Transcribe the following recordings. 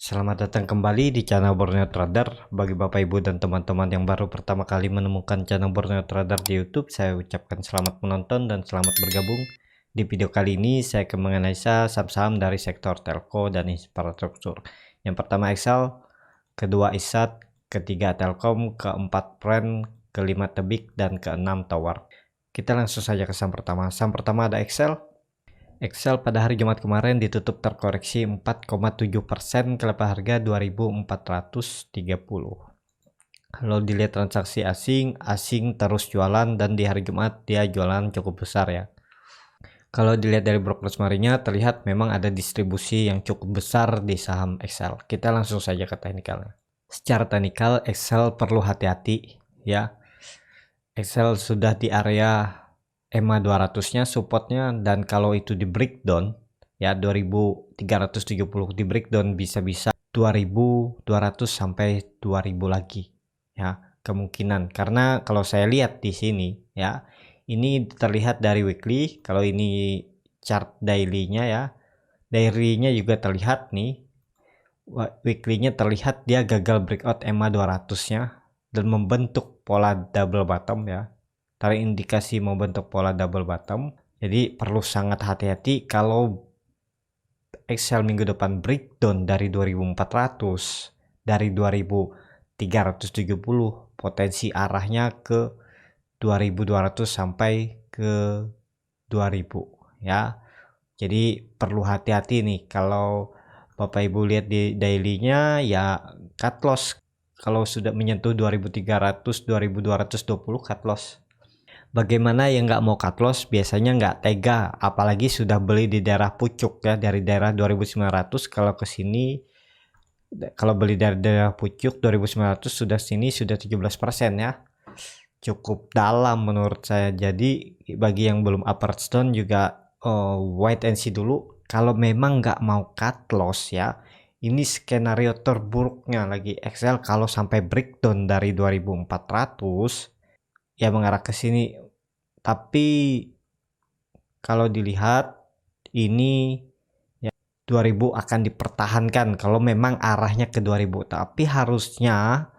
Selamat datang kembali di channel Borneo Trader. Bagi Bapak Ibu dan teman-teman yang baru pertama kali menemukan channel Borneo Trader di YouTube, saya ucapkan selamat menonton dan selamat bergabung. Di video kali ini saya akan menganalisa saham-saham dari sektor telco dan infrastruktur. Yang pertama Excel, kedua ISAT, ketiga Telkom, keempat Pren, kelima Tebik, dan keenam Tower. Kita langsung saja ke saham pertama. Saham pertama ada Excel. Excel pada hari Jumat kemarin ditutup terkoreksi 4,7% ke level harga 2430. Kalau dilihat transaksi asing terus jualan dan di hari Jumat dia jualan cukup besar ya. Kalau dilihat dari brokerage marinya terlihat memang ada distribusi yang cukup besar di saham Excel. Kita langsung saja ke teknikalnya. Secara teknikal Excel perlu hati-hati ya. Excel sudah di area EMA 200-nya supportnya, dan kalau itu di breakdown ya 2370 di breakdown bisa-bisa 2200 sampai 2000 lagi ya kemungkinan, karena kalau saya lihat di sini ya ini terlihat dari weekly. Kalau ini chart daily-nya ya, daily-nya juga terlihat nih, weekly-nya terlihat dia gagal breakout EMA 200-nya dan membentuk pola double bottom ya, terindikasi membentuk pola double bottom. Jadi perlu sangat hati-hati kalau Excel minggu depan breakdown dari 2400, dari 2370, potensi arahnya ke 2200 sampai ke 2000 ya. Jadi perlu hati-hati nih kalau Bapak Ibu lihat di daily-nya ya, cut loss kalau sudah menyentuh 2300 2220 cut loss. Bagaimana yang nggak mau cut loss biasanya nggak tega, apalagi sudah beli di daerah pucuk ya, dari daerah 2900 kalau ke sini. Kalau beli dari daerah pucuk 2900 sudah sini sudah 17% ya, cukup dalam menurut saya. Jadi bagi yang belum upper stone juga wait and see dulu. Kalau memang nggak mau cut loss ya, ini skenario terburuknya lagi Excel kalau sampai breakdown dari 2400 ya mengarah ke sini. Tapi kalau dilihat ini ya 2000 akan dipertahankan kalau memang arahnya ke 2000, tapi harusnya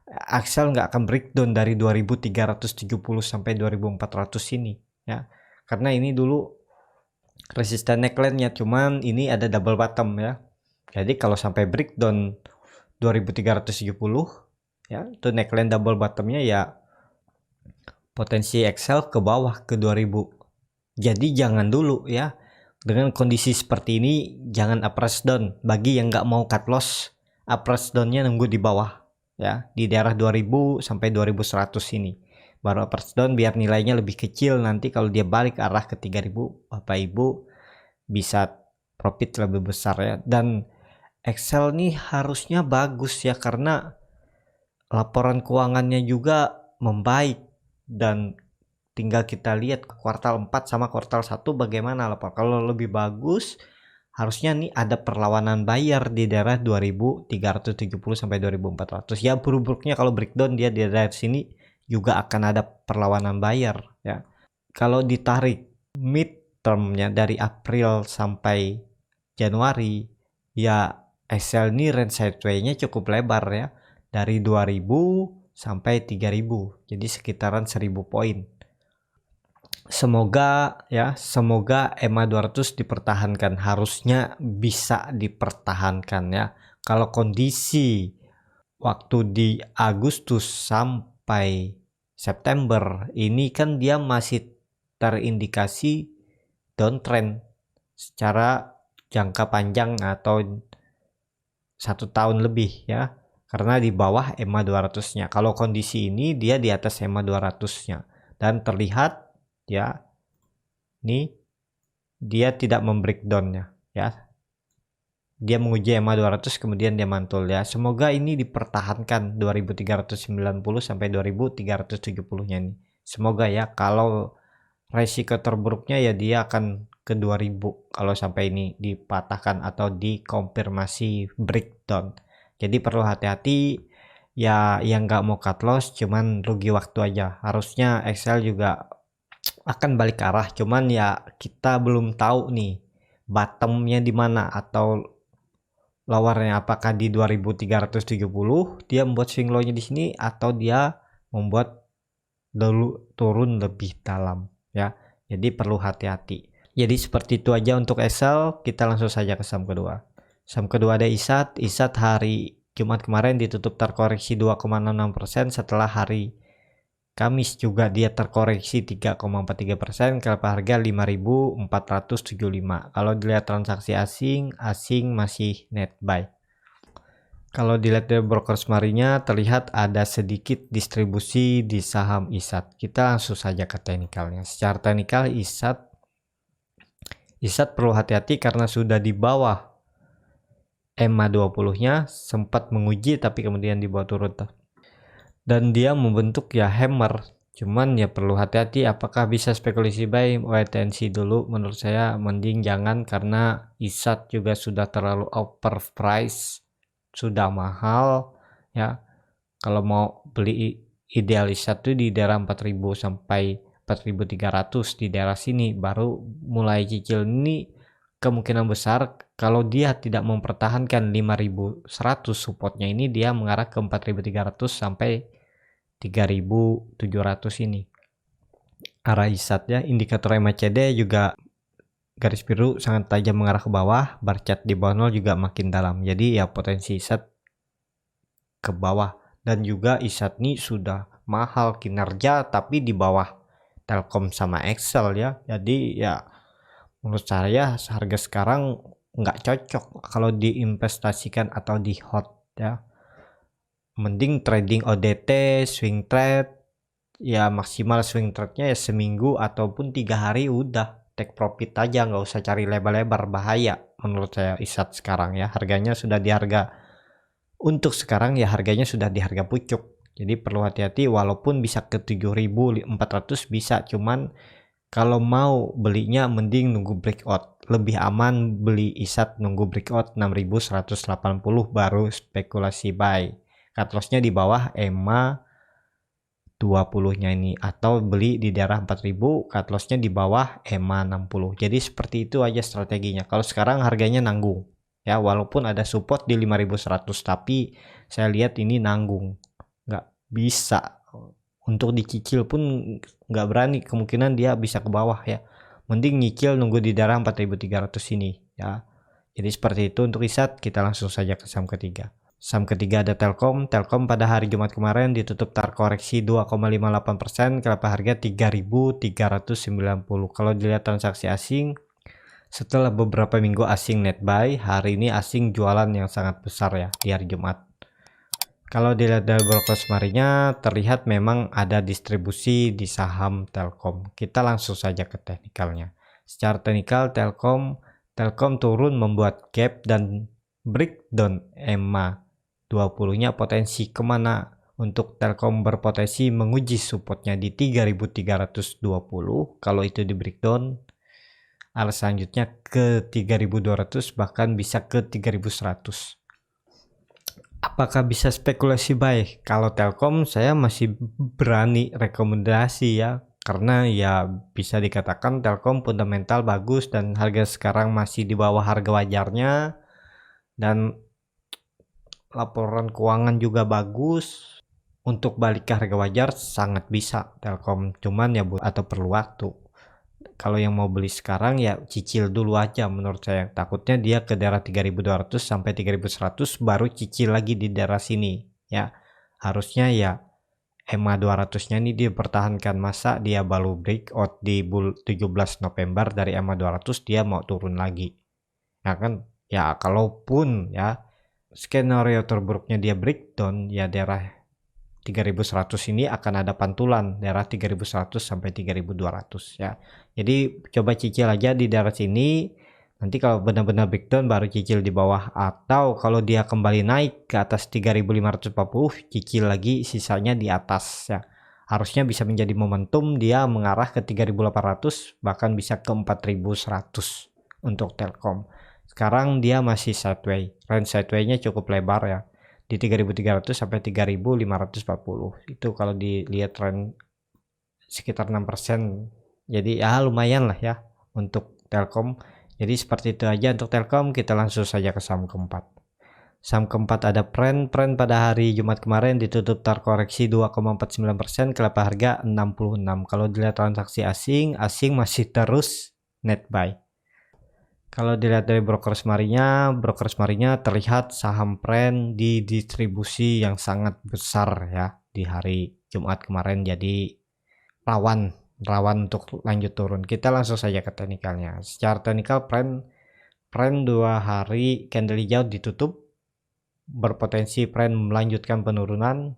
Excel nggak akan breakdown dari 2370 sampai 2400 ini ya, karena ini dulu resisten neckline-nya, cuman ini ada double bottom ya. Jadi kalau sampai breakdown 2370 ya, itu neckline double bottomnya ya, potensi Excel ke bawah ke 2000. Jadi jangan dulu ya, dengan kondisi seperti ini jangan approach down. Bagi yang nggak mau cut loss, approach downnya nunggu di bawah ya, di daerah 2000 sampai 2100 ini baru approach down biar nilainya lebih kecil. Nanti kalau dia balik arah ke 3000, Bapak Ibu bisa profit lebih besar ya. Dan Excel nih harusnya bagus ya, karena laporan keuangannya juga membaik, dan tinggal kita lihat kuartal 4 sama kuartal 1 bagaimana lapor. Kalau lebih bagus harusnya nih ada perlawanan bayar di daerah 2370 sampai 2400 ya. Buruk-buruknya kalau breakdown dia di daerah sini juga akan ada perlawanan bayar ya. Kalau ditarik mid termnya dari April sampai Januari ya, Excel ini range sideway-nya cukup lebar ya, dari 2000 sampai 3000, jadi sekitaran 1000 poin. Semoga ya, semoga EMA 200 dipertahankan, harusnya bisa dipertahankan ya. Kalau kondisi waktu di Agustus sampai September ini kan dia masih terindikasi downtrend secara jangka panjang atau 1 tahun lebih ya, karena di bawah EMA 200-nya. Kalau kondisi ini dia di atas EMA 200-nya dan terlihat ya, nih dia tidak membreakdownnya ya, dia menguji EMA 200 kemudian dia mantul ya. Semoga ini dipertahankan 2390 sampai 2370-nya nih, semoga ya. Kalau resiko terburuknya ya dia akan ke 2000 kalau sampai ini dipatahkan atau dikonfirmasi breakdown. Jadi perlu hati-hati ya, yang nggak mau cut loss cuman rugi waktu aja. Harusnya Excel juga akan balik arah, cuman ya kita belum tahu nih bottomnya di mana atau lawarnya, apakah di 2370 dia membuat swing low-nya di sini atau dia membuat dulu turun lebih dalam ya. Jadi perlu hati-hati. Jadi seperti itu aja untuk Excel. Kita langsung saja ke saham kedua. Saham kedua ada ISAT. ISAT hari Jumat kemarin ditutup terkoreksi 2,66% setelah hari Kamis juga dia terkoreksi 3,43%, kelapa harga 5.475. Kalau dilihat transaksi asing masih net buy. Kalau dilihat dari broker semarinya terlihat ada sedikit distribusi di saham ISAT. Kita langsung saja ke teknikalnya. Secara teknikal ISAT perlu hati-hati karena sudah di bawah EMA 20-nya, sempat menguji tapi kemudian dibawa turun. Dan dia membentuk ya hammer, cuman ya perlu hati-hati apakah bisa spekulasi buy, wait and see dulu. Menurut saya mending jangan, karena ISAT juga sudah terlalu overprice, sudah mahal ya. Kalau mau beli ideal ISAT tuh di daerah 4.000 sampai 4.300, di daerah sini baru mulai cicil. Ini kemungkinan besar kalau dia tidak mempertahankan 5.100 supportnya ini, dia mengarah ke 4.300 sampai 3.700 ini arah ISAT ya. Indikator MACD juga garis biru sangat tajam mengarah ke bawah, bar chart di bawah 0 juga makin dalam. Jadi ya potensi ISAT ke bawah. Dan juga ISAT ini sudah mahal kinerja tapi di bawah Telkom sama Excel ya. Jadi ya menurut saya harga sekarang nggak cocok kalau diinvestasikan atau di hold ya. Mending trading ODT, swing trade ya, maksimal swing trade-nya ya seminggu ataupun 3 hari udah take profit aja, nggak usah cari lebar-lebar, bahaya menurut saya ISAT sekarang ya. Harganya sudah di harga, untuk sekarang ya harganya sudah di harga pucuk, jadi perlu hati-hati. Walaupun bisa ke 7.400 bisa, cuman kalau mau belinya mending nunggu breakout, lebih aman beli ISAT nunggu breakout 6.180 baru spekulasi buy. Cut loss-nya di bawah EMA 20-nya ini, atau beli di daerah 4.000, cut loss-nya di bawah EMA 60. Jadi seperti itu aja strateginya. Kalau sekarang harganya nanggung ya, walaupun ada support di 5.100, tapi saya lihat ini nanggung, nggak bisa untuk dicicil pun nggak berani, kemungkinan dia bisa ke bawah ya. Mending nyicil nunggu di daerah 4.300 ini ya. Jadi seperti itu untuk ISAT. Kita langsung saja ke saham ketiga. Saham ketiga ada Telkom. Telkom pada hari Jumat kemarin ditutup terkoreksi 2,58%, kelapa harga 3.390. Kalau dilihat transaksi asing, setelah beberapa minggu asing net buy, hari ini asing jualan yang sangat besar ya di hari Jumat. Kalau dilihat dari broker semarinya terlihat memang ada distribusi di saham Telkom. Kita langsung saja ke teknikalnya. Secara teknikal Telkom turun membuat gap dan breakdown EMA 20-nya potensi kemana. Untuk Telkom berpotensi menguji supportnya di 3.320. Kalau itu di breakdown, arah selanjutnya ke 3.200, bahkan bisa ke 3.100. Apakah bisa spekulasi buy? Kalau Telkom saya masih berani rekomendasi ya, karena ya bisa dikatakan Telkom fundamental bagus dan harga sekarang masih di bawah harga wajarnya, dan laporan keuangan juga bagus. Untuk balik ke harga wajar sangat bisa Telkom, cuman ya atau perlu waktu. Kalau yang mau beli sekarang ya cicil dulu aja menurut saya. Takutnya dia ke daerah 3.200 sampai 3.100 baru cicil lagi di daerah sini ya. Harusnya ya EMA 200-nya ini dipertahankan, masa dia baru breakout di 17 November dari EMA 200 dia mau turun lagi. Ya kan? Ya kalaupun ya skenario terburuknya dia breakdown ya daerah 3.100 ini akan ada pantulan daerah 3.100 sampai 3.200 ya. Jadi coba cicil aja di daerah sini. Nanti kalau benar-benar breakdown baru cicil di bawah, atau kalau dia kembali naik ke atas 3.540 cicil lagi sisanya di atas ya. Harusnya bisa menjadi momentum dia mengarah ke 3.800, bahkan bisa ke 4.100 untuk Telkom. Sekarang dia masih sideways, range sideways-nya cukup lebar ya, di 3.300 sampai 3.540. Itu kalau dilihat tren sekitar 6%. Jadi ya lumayan lah ya untuk Telkom. Jadi seperti itu aja untuk Telkom. Kita langsung saja ke saham keempat. Saham keempat ada Pren. Pren pada hari Jumat kemarin ditutup terkoreksi 2,49%, kelapa harga 66. Kalau dilihat transaksi asing masih terus net buy. Kalau dilihat dari broker semarinya terlihat saham Pren di distribusi yang sangat besar ya di hari Jumat kemarin, jadi rawan untuk lanjut turun. Kita langsung saja ke teknikalnya. Secara teknikal Pren 2 hari candle hijau ditutup, berpotensi Pren melanjutkan penurunan,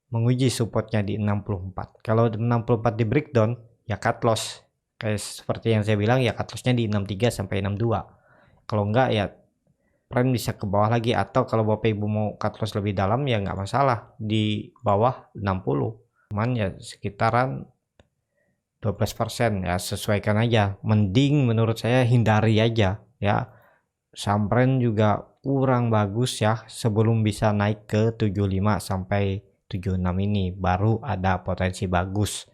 menguji supportnya di 64. Kalau 64 di breakdown ya cut loss, kayak seperti yang saya bilang ya cut lossnya di 63 sampai 62. Kalau enggak ya Pren bisa ke bawah lagi, atau kalau Bapak Ibu mau cut loss lebih dalam ya nggak masalah di bawah 60, cuman ya sekitaran 12% ya, sesuaikan aja. Mending menurut saya hindari aja ya. Saham Pren juga kurang bagus ya, sebelum bisa naik ke 75 sampai 76 ini baru ada potensi bagus.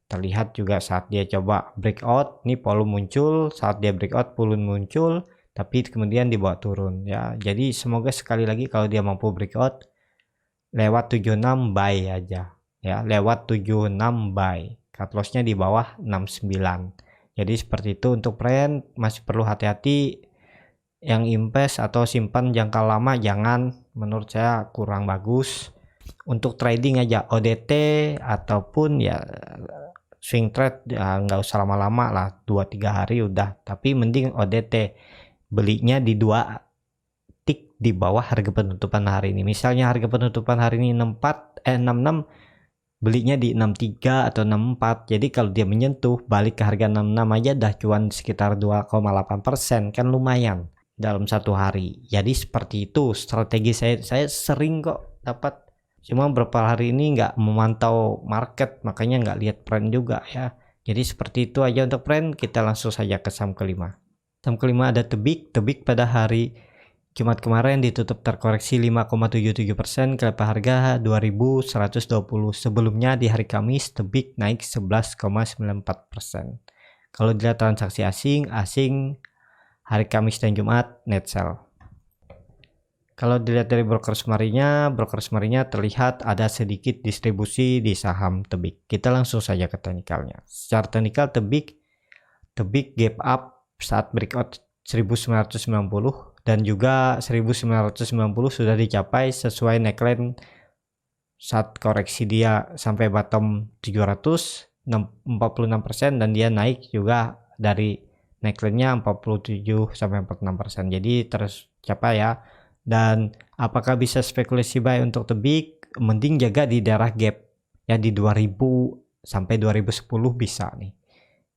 Terlihat juga saat dia coba breakout, nih volume muncul, saat dia breakout volume muncul, tapi kemudian dibawa turun ya. Jadi semoga sekali lagi kalau dia mampu breakout lewat 76 buy aja ya, lewat 76 buy. Cut lossnya di bawah 69. Jadi seperti itu untuk Pren, masih perlu hati-hati. Yang invest atau simpan jangka lama jangan, menurut saya kurang bagus. Untuk trading aja ODT ataupun ya swing trade ya nggak usah lama-lama lah, 2-3 hari udah. Tapi mending ODT, belinya di 2 tik di bawah harga penutupan hari ini. Misalnya harga penutupan hari ini 66, belinya di 63 atau 64. Jadi kalau dia menyentuh balik ke harga 66 aja dah cuan sekitar 2,8%, kan lumayan dalam satu hari. Jadi seperti itu strategi saya sering kok dapat. Cuma beberapa hari ini nggak memantau market, makanya nggak lihat Pren juga ya. Jadi seperti itu aja untuk Pren. Kita langsung saja ke saham kelima. Saham kelima ada Tebik. Tebik pada hari Jumat kemarin ditutup terkoreksi 5,77%, kelapa harga 2.120. Sebelumnya di hari Kamis Tebik naik 11,94%. Kalau dilihat transaksi asing hari Kamis dan Jumat net sell. Kalau dilihat dari broker semarinya terlihat ada sedikit distribusi di saham Tebik. Kita langsung saja ke teknikalnya. Secara teknikal Tebik gap up saat breakout 1990 dan juga 1990 sudah dicapai sesuai neckline saat koreksi dia sampai bottom 700 46%, dan dia naik juga dari neckline-nya 47 sampai 46%. Jadi tercapai ya. Dan apakah bisa spekulasi buy untuk Tebik? Mending jaga di daerah gap ya, di 2000 sampai 2010 bisa nih.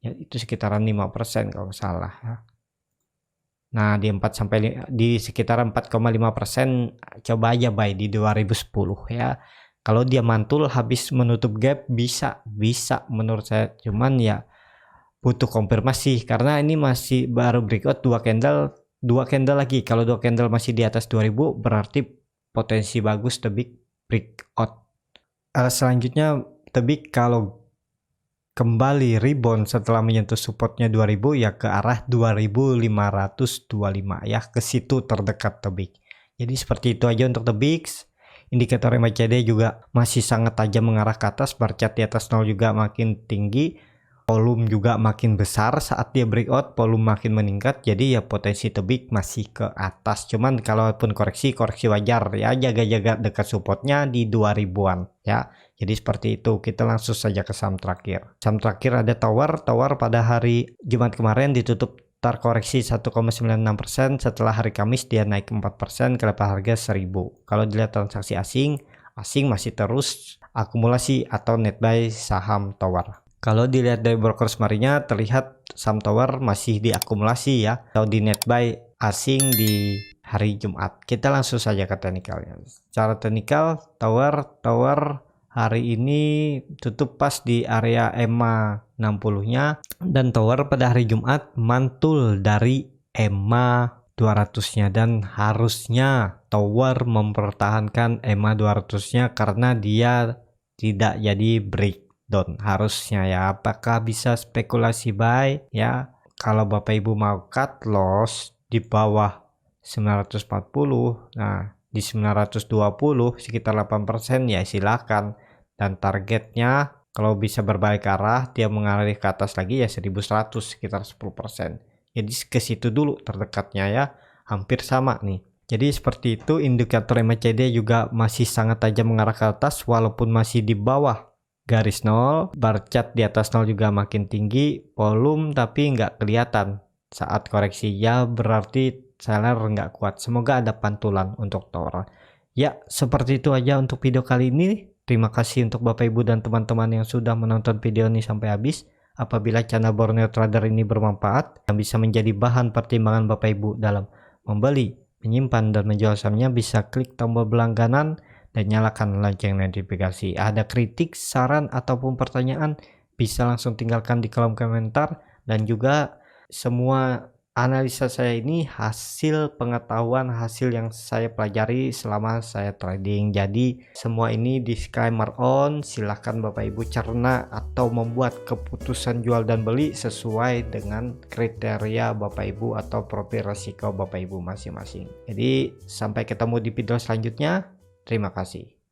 Ya itu sekitaran 5% kalau salah ya. Nah, di sekitar 4,5% coba aja buy di 2010 ya. Kalau dia mantul habis menutup gap bisa menurut saya, cuman ya butuh konfirmasi karena ini masih baru breakout 2 candle lagi. Kalau 2 candle masih di atas 2000 berarti potensi bagus Tebik breakout. Selanjutnya Tebik kalau kembali rebound setelah menyentuh supportnya 2000 ya ke arah 2525 ya, ke situ terdekat Tebik. Jadi seperti itu aja untuk Tebik. Indikator MACD juga masih sangat tajam mengarah ke atas, bar chart di atas 0 juga makin tinggi, volume juga makin besar saat dia breakout, volume makin meningkat. Jadi ya potensi Tebik masih ke atas, cuman kalaupun koreksi wajar ya, jaga-jaga dekat supportnya di 2000-an ya. Jadi seperti itu. Kita langsung saja ke saham terakhir. Saham terakhir ada Tower pada hari Jumat kemarin ditutup terkoreksi 1,96%, setelah hari Kamis dia naik 4%, kelapa harga 1000. Kalau dilihat transaksi asing masih terus akumulasi atau net buy saham Tower. Kalau dilihat dari broker semarinya terlihat saham Tower masih diakumulasi ya, atau di net buy asing di hari Jumat. Kita langsung saja ke teknikalnya. Secara teknikal Tower hari ini tutup pas di area EMA 60-nya, dan Tower pada hari Jumat mantul dari EMA 200-nya, dan harusnya Tower mempertahankan EMA 200-nya karena dia tidak jadi breakdown harusnya ya. Apakah bisa spekulasi buy ya? Kalau Bapak Ibu mau cut loss di bawah 940. Nah, di 920 sekitar 8% ya silakan. Dan targetnya kalau bisa berbalik arah, dia mengalir ke atas lagi ya 1100 sekitar 10%. Jadi ke situ dulu terdekatnya ya, hampir sama nih. Jadi seperti itu, indikator MACD juga masih sangat tajam mengarah ke atas walaupun masih di bawah garis 0. Bar chart di atas 0 juga makin tinggi, volume tapi nggak kelihatan saat koreksi ya, berarti seller nggak kuat. Semoga ada pantulan untuk tower. Ya, seperti itu aja untuk video kali ini. Terima kasih untuk Bapak Ibu dan teman-teman yang sudah menonton video ini sampai habis. Apabila channel Borneo Trader ini bermanfaat dan bisa menjadi bahan pertimbangan Bapak Ibu dalam membeli, menyimpan, dan menjual sahamnya, bisa klik tombol berlangganan dan nyalakan lonceng notifikasi. Ada kritik, saran, ataupun pertanyaan, bisa langsung tinggalkan di kolom komentar. Dan juga semua analisa saya ini hasil pengetahuan, hasil yang saya pelajari selama saya trading. Jadi semua ini disclaimer on, silahkan Bapak Ibu cerna atau membuat keputusan jual dan beli sesuai dengan kriteria Bapak Ibu atau profil risiko Bapak Ibu masing-masing. Jadi sampai ketemu di video selanjutnya. Terima kasih.